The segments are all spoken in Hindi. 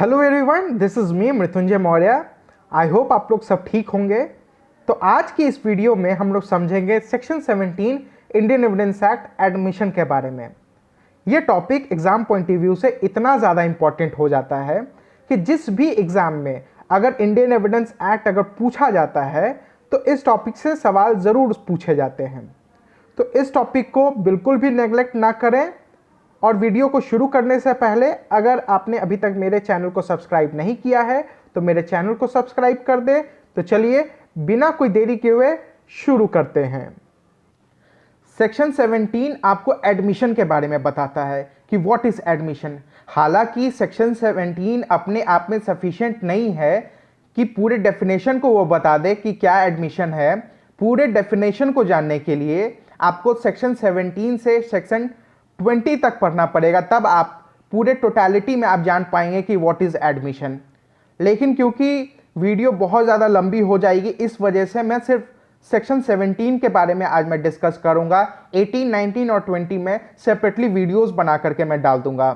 Hello everyone, this is me Mrityunjay Maurya. I hope आप लोग सब ठीक होंगे। तो आज की इस वीडियो में हम लोग समझेंगे section 17 Indian evidence act admission के बारे में। ये topic exam point of view से इतना ज़्यादा इम्पॉर्टेंट हो जाता है कि जिस भी एग्ज़ाम में अगर इंडियन एविडेंस एक्ट अगर पूछा जाता है तो इस टॉपिक से सवाल ज़रूर पूछे जाते हैं। तो इस टॉपिक को बिल्कुल भी नेगलेक्ट ना करें। और वीडियो को शुरू करने से पहले अगर आपने अभी तक मेरे चैनल को सब्सक्राइब नहीं किया है तो मेरे चैनल को सब्सक्राइब कर दें। तो चलिए बिना कोई देरी के हुए शुरू करते हैं। सेक्शन 17 आपको एडमिशन के बारे में बताता है कि व्हाट इज एडमिशन। हालांकि सेक्शन 17 अपने आप में सफिशिएंट नहीं है कि पूरे डेफिनेशन को वो बता दे कि क्या एडमिशन है। पूरे डेफिनेशन को जानने के लिए आपको सेक्शन 17 से सेक्शन 20 तक पढ़ना पड़ेगा, तब आप पूरे टोटलिटी में आप जान पाएंगे कि व्हाट इज एडमिशन। लेकिन क्योंकि वीडियो बहुत ज़्यादा लंबी हो जाएगी, इस वजह से मैं सिर्फ सेक्शन 17 के बारे में आज मैं डिस्कस करूंगा। 18, 19 और 20 में सेपरेटली वीडियोस बना करके मैं डाल दूंगा।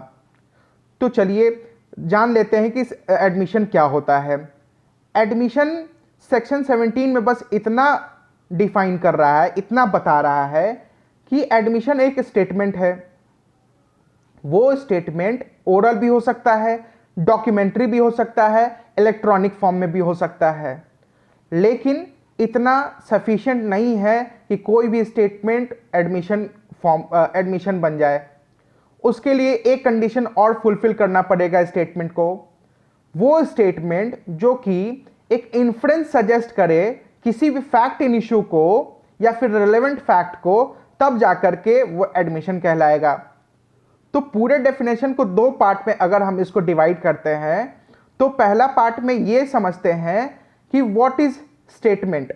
तो चलिए जान लेते हैं कि एडमिशन क्या होता है। एडमिशन सेक्शन 17 में बस इतना डिफाइन कर रहा है, इतना बता रहा है कि एडमिशन एक स्टेटमेंट है। वो स्टेटमेंट ओरल भी हो सकता है, डॉक्यूमेंट्री भी हो सकता है, इलेक्ट्रॉनिक फॉर्म में भी हो सकता है, लेकिन इतना सफिशिएंट नहीं है कि कोई भी स्टेटमेंट एडमिशन बन जाए। उसके लिए एक कंडीशन और फुलफिल करना पड़ेगा स्टेटमेंट को। वो स्टेटमेंट जो कि एक इन्फ्रेंस सजेस्ट करे किसी भी फैक्ट इन इशू को या फिर रिलेवेंट फैक्ट को, तब जाकर के वो एडमिशन कहलाएगा। तो पूरे डेफिनेशन को दो पार्ट में अगर हम इसको डिवाइड करते हैं तो पहला पार्ट में ये समझते हैं कि what is statement,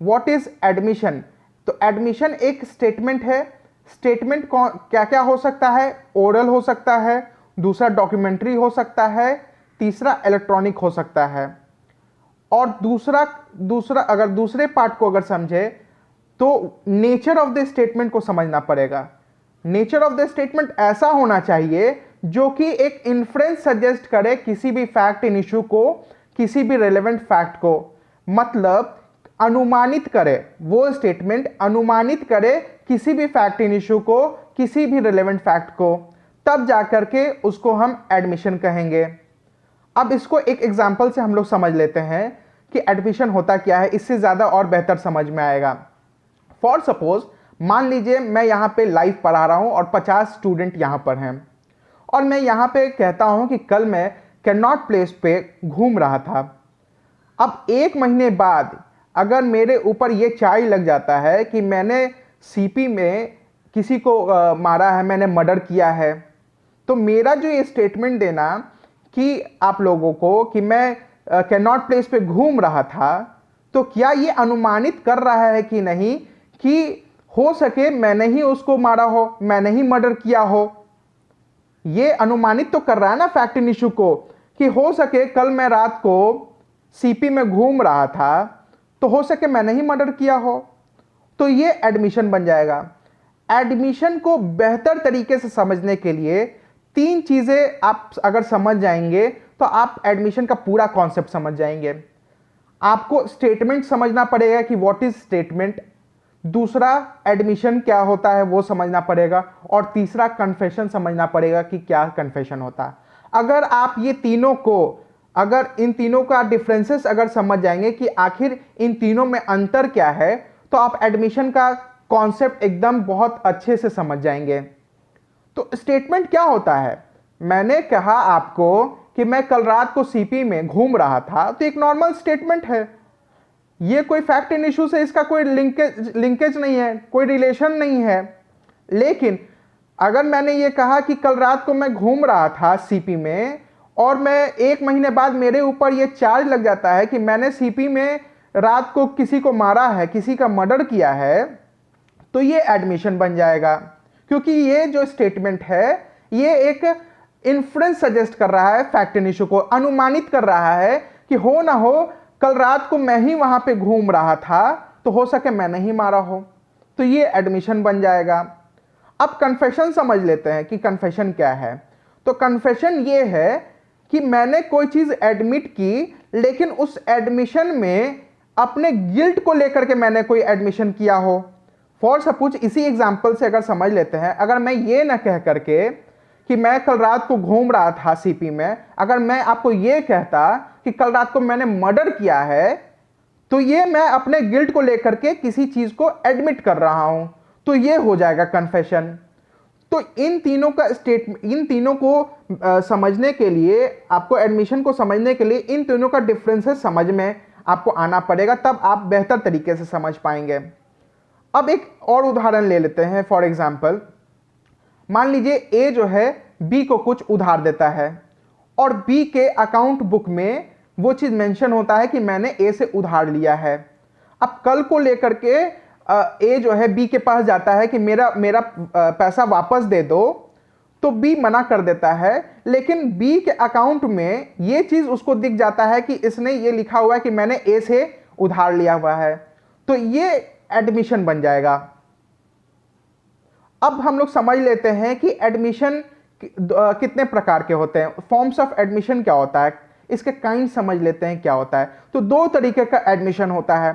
what is admission. तो एडमिशन एक स्टेटमेंट है। स्टेटमेंट क्या क्या हो सकता है? ओरल हो सकता है, दूसरा डॉक्यूमेंट्री हो सकता है, तीसरा इलेक्ट्रॉनिक हो सकता है। और दूसरा अगर दूसरे पार्ट को अगर समझे तो नेचर ऑफ द स्टेटमेंट को समझना पड़ेगा। नेचर ऑफ द स्टेटमेंट ऐसा होना चाहिए जो कि एक इन्फ्रेंस सजेस्ट करे किसी भी फैक्ट इन इशू को, किसी भी रेलेवेंट फैक्ट को, मतलब अनुमानित करे। वो स्टेटमेंट अनुमानित करे किसी भी फैक्ट इन इशू को, किसी भी रेलेवेंट फैक्ट को, तब जाकर के उसको हम एडमिशन कहेंगे। अब इसको एक एग्जांपल से हम लोग समझ लेते हैं कि एडमिशन होता क्या है, इससे ज़्यादा और बेहतर समझ में आएगा। फॉर सपोज मान लीजिए मैं यहाँ पे लाइव पढ़ा रहा हूँ और 50 स्टूडेंट यहाँ पर हैं, और मैं यहाँ पे कहता हूँ कि कल मैं कैनॉट प्लेस पे घूम रहा था। अब एक महीने बाद अगर मेरे ऊपर ये चार्ज लग जाता है कि मैंने सीपी में किसी को मारा है, मैंने मर्डर किया है, तो मेरा जो ये स्टेटमेंट देना कि आप लोगों को कि मैं कैनॉट प्लेस पे घूम रहा था, तो क्या ये अनुमानित कर रहा है कि नहीं कि हो सके मैंने ही उसको मारा हो, मैंने ही मर्डर किया हो। ये अनुमानित तो कर रहा है ना फैक्ट इन इशू को कि हो सके कल मैं रात को सीपी में घूम रहा था, तो हो सके मैंने ही मर्डर किया हो। तो ये एडमिशन बन जाएगा। एडमिशन को बेहतर तरीके से समझने के लिए तीन चीजें आप अगर समझ जाएंगे तो आप एडमिशन का पूरा कॉन्सेप्ट समझ जाएंगे। आपको स्टेटमेंट समझना पड़ेगा कि व्हाट इज स्टेटमेंट, दूसरा एडमिशन क्या होता है वो समझना पड़ेगा, और तीसरा कन्फेशन समझना पड़ेगा कि क्या कन्फेशन होता है। अगर आप ये तीनों को, अगर इन तीनों का डिफरेंसेस अगर समझ जाएंगे कि आखिर इन तीनों में अंतर क्या है, तो आप एडमिशन का कॉन्सेप्ट एकदम बहुत अच्छे से समझ जाएंगे। तो स्टेटमेंट क्या होता है? मैंने कहा आपको कि मैं कल रात को सीपी में घूम रहा था, तो एक नॉर्मल स्टेटमेंट है। ये कोई फैक्ट इन इशू से इसका कोई लिंकेज नहीं है, कोई रिलेशन नहीं है। लेकिन अगर मैंने ये कहा कि कल रात को मैं घूम रहा था सीपी में, और मैं एक महीने बाद मेरे ऊपर ये चार्ज लग जाता है कि मैंने सीपी में रात को किसी को मारा है, किसी का मर्डर किया है, तो ये एडमिशन बन जाएगा। क्योंकि ये जो स्टेटमेंट है ये एक इन्फ्रेंस सजेस्ट कर रहा है फैक्ट इन इशू को, अनुमानित कर रहा है कि हो ना हो कल रात को मैं ही वहां पे घूम रहा था, तो हो सके मैं नहीं मारा हो, तो ये एडमिशन बन जाएगा। अब कन्फेशन समझ लेते हैं कि कन्फेशन क्या है। तो कन्फेशन ये है कि मैंने कोई चीज़ एडमिट की, लेकिन उस एडमिशन में अपने गिल्ट को लेकर के मैंने कोई एडमिशन किया हो। फॉर सपोज इसी एग्जाम्पल से अगर समझ लेते हैं, अगर मैं ये ना कह करके कि मैं कल रात को घूम रहा था सीपी में, अगर मैं आपको ये कहता कि कल रात को मैंने मर्डर किया है, तो ये मैं अपने गिल्ट को लेकर के किसी चीज को एडमिट कर रहा हूं, तो ये हो जाएगा कन्फेशन। तो इन तीनों को समझने के लिए, आपको एडमिशन को समझने के लिए इन तीनों का डिफरेंसेस समझ में आपको आना पड़ेगा, तब आप बेहतर तरीके से समझ पाएंगे। अब एक और उदाहरण ले लेते हैं। फॉर एग्जाम्पल, मान लीजिए ए जो है बी को कुछ उधार देता है और बी के अकाउंट बुक में वो चीज मेंशन होता है कि मैंने ए से उधार लिया है। अब कल को लेकर के ए जो है बी के पास जाता है कि मेरा पैसा वापस दे दो, तो बी मना कर देता है, लेकिन बी के अकाउंट में ये चीज उसको दिख जाता है कि इसने ये लिखा हुआ है कि मैंने ए से उधार लिया हुआ है, तो ये एडमिशन बन जाएगा। अब हम लोग समझ लेते हैं कि एडमिशन कितने प्रकार के होते हैं, फॉर्म्स ऑफ एडमिशन क्या होता है, इसके काइंड समझ लेते हैं क्या होता है। तो दो तरीके का एडमिशन होता है।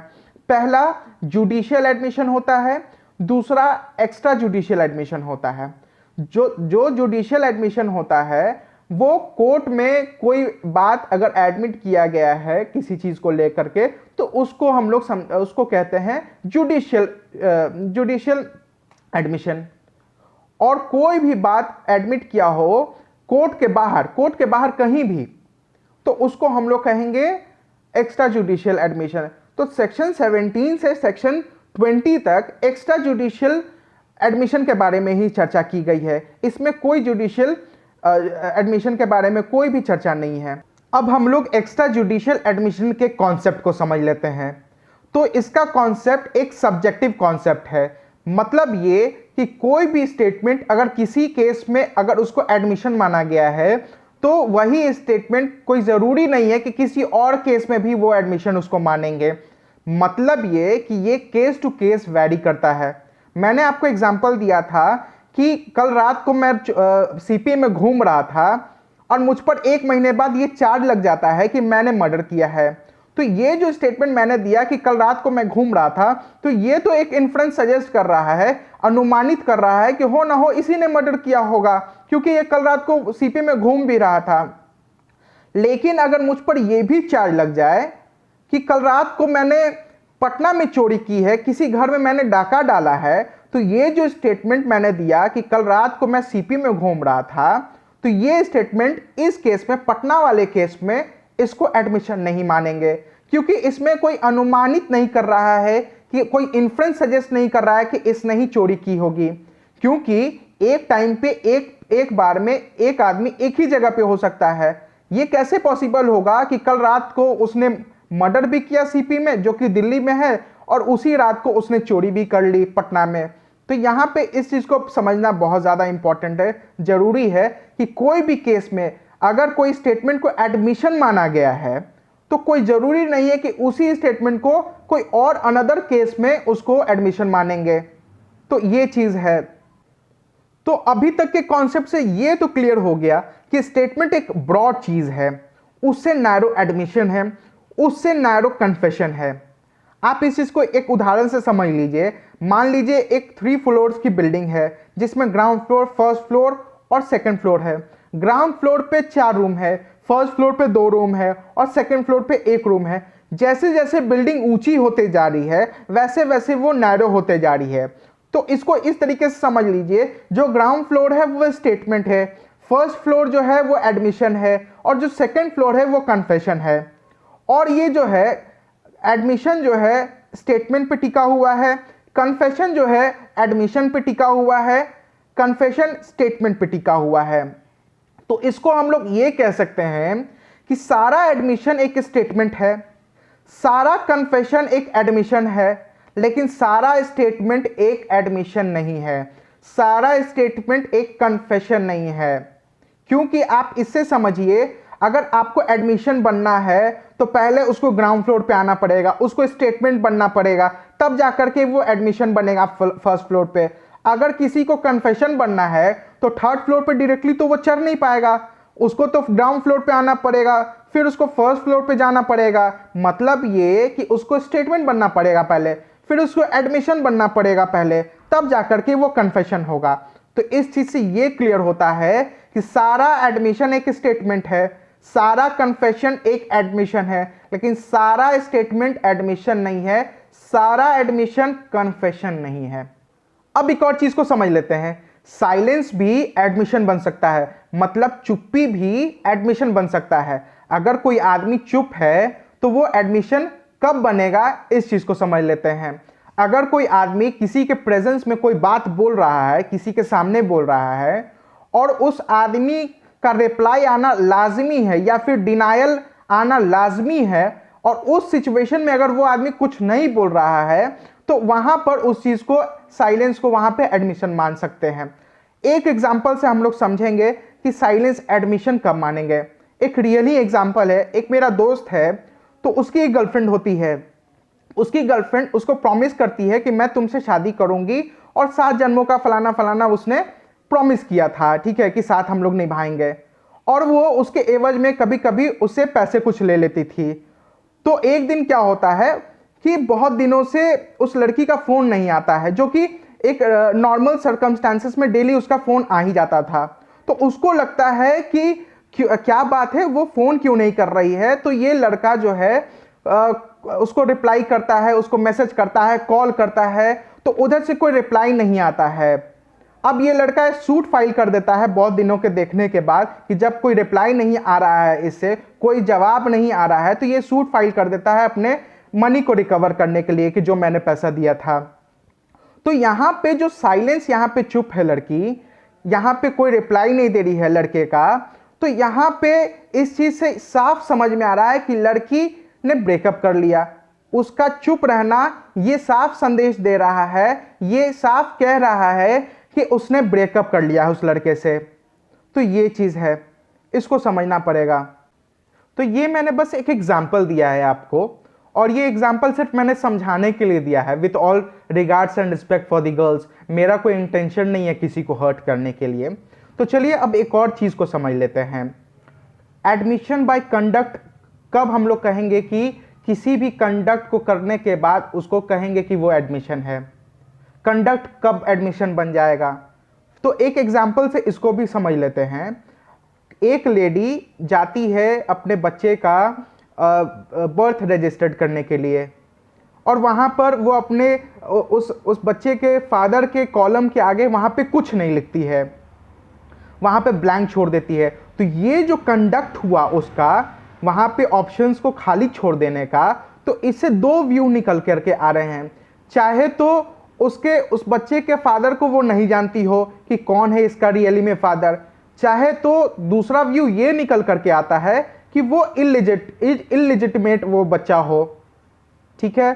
पहला जुडिशियल एडमिशन होता है, दूसरा एक्स्ट्रा जुडिशियल एडमिशन होता है। जो जुडिशियल एडमिशन होता है वो कोर्ट में कोई बात अगर एडमिट किया गया है किसी चीज को लेकर के, तो उसको हम लोग उसको कहते हैं जुडिशियल एडमिशन। और कोई भी बात एडमिट किया हो कोर्ट के बाहर कहीं भी, तो उसको हम लोग कहेंगे एक्स्ट्रा जुडिशियल एडमिशन। तो सेक्शन 17 से सेक्शन 20 तक एक्स्ट्रा जुडिशियल एडमिशन के बारे में ही चर्चा की गई है। इसमें कोई जुडिशियल एडमिशन के बारे में कोई भी चर्चा नहीं है। अब हम लोग एक्स्ट्रा जुडिशियल एडमिशन के कॉन्सेप्ट को समझ लेते हैं। तो इसका कॉन्सेप्ट एक सब्जेक्टिव कॉन्सेप्ट है। मतलब ये कि कोई भी स्टेटमेंट अगर किसी केस में अगर उसको एडमिशन माना गया है, तो वही स्टेटमेंट कोई ज़रूरी नहीं है कि किसी और केस में भी वो एडमिशन उसको मानेंगे। मतलब ये कि ये केस टू केस वैरी करता है। मैंने आपको एग्जांपल दिया था कि कल रात को मैं सीपी में घूम रहा था और मुझ पर 1 महीने बाद ये चार्ज लग जाता है कि मैंने मर्डर किया है। तो ये जो स्टेटमेंट मैंने दिया कि कल रात को मैं घूम रहा था, तो ये तो एक इन्फ्रेंस सजेस्ट कर रहा है, अनुमानित कर रहा है कि हो ना हो इसी ने मर्डर किया होगा, क्योंकि ये कल रात को सीपी में घूम भी रहा था। लेकिन अगर मुझ पर यह भी चार्ज लग जाए कि कल रात को मैंने पटना में चोरी की है, किसी घर में मैंने डाका डाला है, तो ये जो स्टेटमेंट मैंने दिया कि कल रात को मैं सीपी में घूम रहा था, तो ये स्टेटमेंट इस केस में, पटना वाले केस में, इसको एडमिशन नहीं मानेंगे, क्योंकि इसमें कोई अनुमानित नहीं कर रहा है, कि कोई इन्फ्रेंस सजेस्ट नहीं कर रहा है कि इसने ही चोरी की होगी। क्योंकि एक टाइम पे एक बार में एक आदमी एक ही जगह पे हो सकता है। ये कैसे पॉसिबल होगा कि कल रात को उसने मर्डर भी किया सीपी में, जो कि दिल्ली में है, और उसी रात को उसने चोरी भी कर ली पटना में। तो यहाँ पे इस चीज़ को समझना बहुत ज़्यादा इंपॉर्टेंट है, ज़रूरी है कि कोई भी केस में अगर कोई स्टेटमेंट को एडमिशन माना गया है, तो कोई ज़रूरी नहीं है कि उसी स्टेटमेंट को कोई और अनदर केस में उसको एडमिशन मानेंगे। तो ये चीज़ है। तो अभी तक के कॉन्सेप्ट से ये तो क्लियर हो गया कि स्टेटमेंट एक ब्रॉड चीज़ है, उससे नैरो एडमिशन है, उससे नैरो कन्फेशन है। आप इस चीज़ को एक उदाहरण से समझ लीजिए। मान लीजिए एक 3 फ्लोर्स की बिल्डिंग है, जिसमें ग्राउंड फ्लोर, फर्स्ट फ्लोर और सेकंड फ्लोर है। ग्राउंड फ्लोर पे 4 रूम है, फर्स्ट फ्लोर पे 2 रूम है और सेकंड फ्लोर पे 1 रूम है। जैसे जैसे बिल्डिंग ऊंची होते जा रही है, वैसे वैसे वो नैरो होते जा रही है। तो इसको इस तरीके से समझ लीजिए, जो ग्राउंड फ्लोर है वो स्टेटमेंट है, फर्स्ट फ्लोर जो है वो एडमिशन है, और जो सेकंड फ्लोर है वो कन्फेशन है। और ये जो है एडमिशन जो है स्टेटमेंट पे टिका हुआ है, कन्फेशन जो है एडमिशन पे टिका हुआ है, कन्फेशन स्टेटमेंट पे टिका हुआ है। तो इसको हम लोग ये कह सकते हैं कि सारा एडमिशन एक स्टेटमेंट है, सारा कन्फेशन एक एडमिशन है, लेकिन सारा स्टेटमेंट एक एडमिशन नहीं है, सारा स्टेटमेंट एक कन्फेशन नहीं है। क्योंकि आप इससे समझिए, अगर आपको एडमिशन बनना है तो पहले उसको ग्राउंड फ्लोर पे आना पड़ेगा, उसको स्टेटमेंट बनना पड़ेगा, तब जाकर के वो एडमिशन बनेगा फर्स्ट फ्लोर पे। अगर किसी को कन्फेशन बनना है तो 3rd फ्लोर पे डायरेक्टली तो वो चढ़ नहीं पाएगा, उसको तो ग्राउंड फ्लोर पे आना पड़ेगा, फिर उसको फर्स्ट फ्लोर पे जाना पड़ेगा। मतलब ये कि उसको स्टेटमेंट बनना पड़ेगा पहले, फिर उसको एडमिशन बनना पड़ेगा पहले, तब जाकर के वो कन्फेशन होगा। तो इस चीज से ये क्लियर होता है कि सारा एडमिशन एक स्टेटमेंट है, सारा कन्फेशन एक एडमिशन है, लेकिन सारा स्टेटमेंट एडमिशन नहीं है, सारा एडमिशन कन्फेशन नहीं है। अब एक और चीज को समझ लेते हैं, साइलेंस भी एडमिशन बन सकता है, मतलब चुप्पी भी एडमिशन बन सकता है। अगर कोई आदमी चुप है तो वो एडमिशन कब बनेगा, इस चीज को समझ लेते हैं। अगर कोई आदमी किसी के प्रेजेंस में कोई बात बोल रहा है, किसी के सामने बोल रहा है, और उस आदमी का रिप्लाई आना लाजमी है या फिर डिनायल आना लाजमी है, और उस सिचुएशन में अगर वो आदमी कुछ नहीं बोल रहा है, तो वहां पर उस चीज को, साइलेंस को वहां पे एडमिशन मान सकते हैं। एक एग्जांपल से हम लोग समझेंगे कि साइलेंस एडमिशन कब मानेंगे। एक रियली एग्जांपल है, एक मेरा दोस्त है, तो उसकी एक गर्लफ्रेंड होती है। उसकी गर्लफ्रेंड उसको प्रॉमिस करती है कि मैं तुमसे शादी करूंगी, और 7 जन्मों का फलाना फलाना उसने प्रॉमिस किया था, ठीक है, कि साथ हम लोग निभाएंगे। और वो उसके एवज में कभी कभी उससे पैसे कुछ ले लेती थी। तो एक दिन क्या होता है कि बहुत दिनों से उस लड़की का फोन नहीं आता है, जो कि एक नॉर्मल सर्कमस्टांसेस में डेली उसका फोन आ ही जाता था। तो उसको लगता है कि क्या बात है, वो फोन क्यों नहीं कर रही है। तो ये लड़का जो है उसको रिप्लाई करता है, उसको मैसेज करता है, कॉल करता है, तो उधर से कोई रिप्लाई नहीं आता है। अब ये लड़का सूट फाइल कर देता है बहुत दिनों के देखने के बाद कि जब कोई रिप्लाई नहीं आ रहा है, इससे कोई जवाब नहीं आ रहा है, तो ये सूट फाइल कर देता है अपने मनी को रिकवर करने के लिए कि जो मैंने पैसा दिया था। तो यहां पे जो साइलेंस, यहां पे चुप है लड़की, यहां पे कोई रिप्लाई नहीं दे रही है लड़के का, तो यहां पे इस चीज से साफ समझ में आ रहा है कि लड़की ने ब्रेकअप कर लिया। उसका चुप रहना ये साफ संदेश दे रहा है, ये साफ कह रहा है कि उसने ब्रेकअप कर लिया है उस लड़के से। तो ये चीज है, इसको समझना पड़ेगा। तो ये मैंने बस एक एग्जाम्पल दिया है आपको, और ये एग्जाम्पल सिर्फ मैंने समझाने के लिए दिया है, with all regards and respect for the girls. मेरा कोई इंटेंशन नहीं है किसी को हर्ट करने के लिए। तो चलिए अब एक और चीज को समझ लेते हैं। एडमिशन बाय कंडक्ट कब हम लोग कहेंगे कि किसी भी कंडक्ट को करने के बाद उसको कहेंगे कि वो एडमिशन है। कंडक्ट कब एडमिशन बन जाएगा, तो एक एग्जाम्पल से इसको भी समझ लेते हैं। एक लेडी जाती है अपने बच्चे का बर्थ रजिस्टर्ड करने के लिए, और वहाँ पर वो अपने उस बच्चे के फादर के कॉलम के आगे वहाँ पे कुछ नहीं लिखती है, वहाँ पे ब्लैंक छोड़ देती है। तो ये जो कंडक्ट हुआ उसका, वहाँ पे ऑप्शंस को खाली छोड़ देने का, तो इससे 2 व्यू निकल करके आ रहे हैं। चाहे तो उस बच्चे के फादर को वो नहीं जानती हो कि कौन है इसका रियली में फादर, चाहे तो दूसरा व्यू ये निकल करके आता है कि वो इलिजिटिमेट वो बच्चा हो, ठीक है।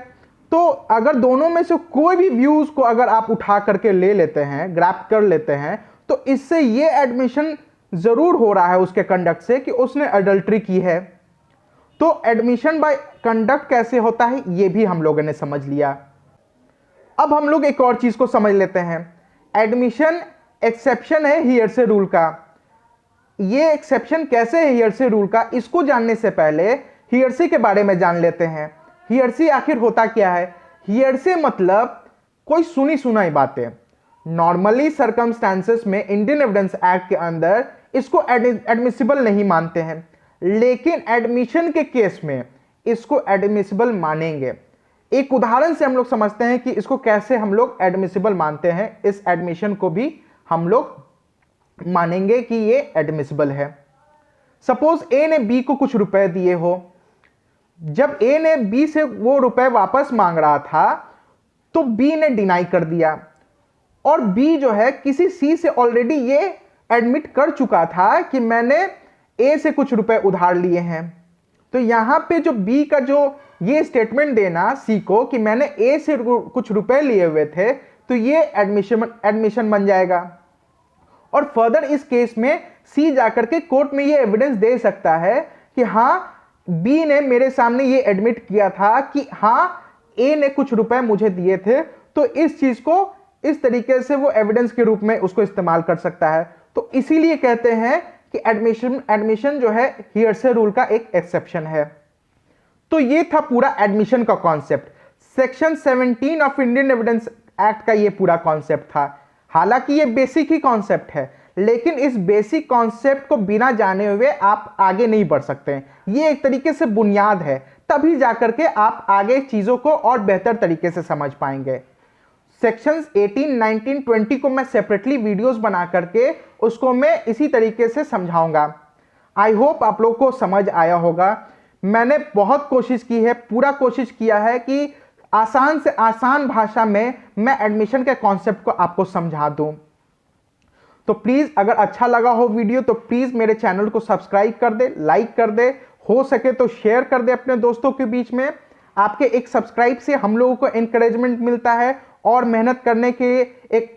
तो अगर दोनों में से कोई भी व्यूज को अगर आप उठा करके ले लेते हैं, ग्रैब कर लेते हैं, तो इससे ये एडमिशन जरूर हो रहा है उसके कंडक्ट से कि उसने अडल्ट्री की है। तो एडमिशन बाय कंडक्ट कैसे होता है ये भी हम लोगों ने समझ लिया। अब हम लोग एक और चीज को समझ लेते हैं। एडमिशन एक्सेप्शन है हियरसे रूल का। ये एक्सेप्शन कैसे है हियरसे रूल का, इसको जानने से पहले हियरसे के बारे में जान लेते हैं। हियरसे आखिर होता क्या है। हियरसे मतलब कोई सुनी सुनाई बातें। नॉर्मली सर्कमस्टांसेस में इंडियन एविडेंस एक्ट के अंदर इसको एडमिसिबल नहीं मानते हैं, लेकिन एडमिशन के केस में इसको एडमिसिबल मानेंगे। एक उदाहरण से हम लोग समझते हैं कि इसको कैसे हम लोग एडमिसिबल मानते हैं। इस एडमिशन को भी हम लोग मानेंगे कि ये एडमिसिबल है। सपोज ए ने बी को कुछ रुपए दिए हो, जब ए ने बी से वो रुपए वापस मांग रहा था तो बी ने डिनाई कर दिया, और बी जो है किसी सी से ऑलरेडी ये एडमिट कर चुका था कि मैंने ए से कुछ रुपए उधार लिए हैं। तो यहां पे जो बी का जो ये स्टेटमेंट देना सी को कि मैंने ए से कुछ रुपए लिए हुए थे, तो ये एडमिशन बन जाएगा। और फर्दर इस केस में सी जाकर के कोर्ट में ये एविडेंस दे सकता है कि हां बी ने मेरे सामने ये एडमिट किया था कि हां ए ने कुछ रुपए मुझे दिए थे। तो इस चीज को इस तरीके से वो एविडेंस के रूप में उसको इस्तेमाल कर सकता है। तो इसीलिए कहते हैं कि एडमिशन जो है हियरसे रूल का एक एक्सेप्शन है। तो ये था पूरा एडमिशन का concept. Section 17 of Indian evidence act का ये पूरा कॉन्सेप्ट था। हालांकि ये बेसिक ही कॉन्सेप्ट है, लेकिन इस बेसिक कॉन्सेप्ट को बिना जाने हुए आप आगे नहीं बढ़ सकते। ये एक तरीके से बुनियाद है, तभी जाकर के आप आगे चीज़ों को और बेहतर तरीके से समझ पाएंगे। सेक्शंस 18, 19, 20 को मैं सेपरेटली वीडियोस बना करके उसको मैं इसी तरीके से समझाऊंगा। आई होप आप लोग को समझ आया होगा। मैंने बहुत कोशिश की है, पूरा कोशिश किया है कि आसान से आसान भाषा में मैं एडमिशन के कॉन्सेप्ट को आपको समझा दूं। तो प्लीज़ अगर अच्छा लगा हो वीडियो तो प्लीज़ मेरे चैनल को सब्सक्राइब कर दे, लाइक कर दे, हो सके तो शेयर कर दे अपने दोस्तों के बीच में। आपके एक सब्सक्राइब से हम लोगों को एनकरेजमेंट मिलता है और मेहनत करने के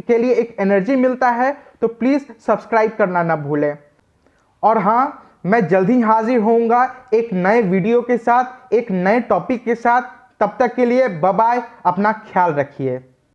लिए एक एनर्जी मिलता है। तो प्लीज़ सब्सक्राइब करना ना भूलें। और हाँ, मैं जल्द ही हाजिर होऊंगा एक नए वीडियो के साथ, एक नए टॉपिक के साथ। तब तक के लिए बाय बाय, अपना ख्याल रखिए।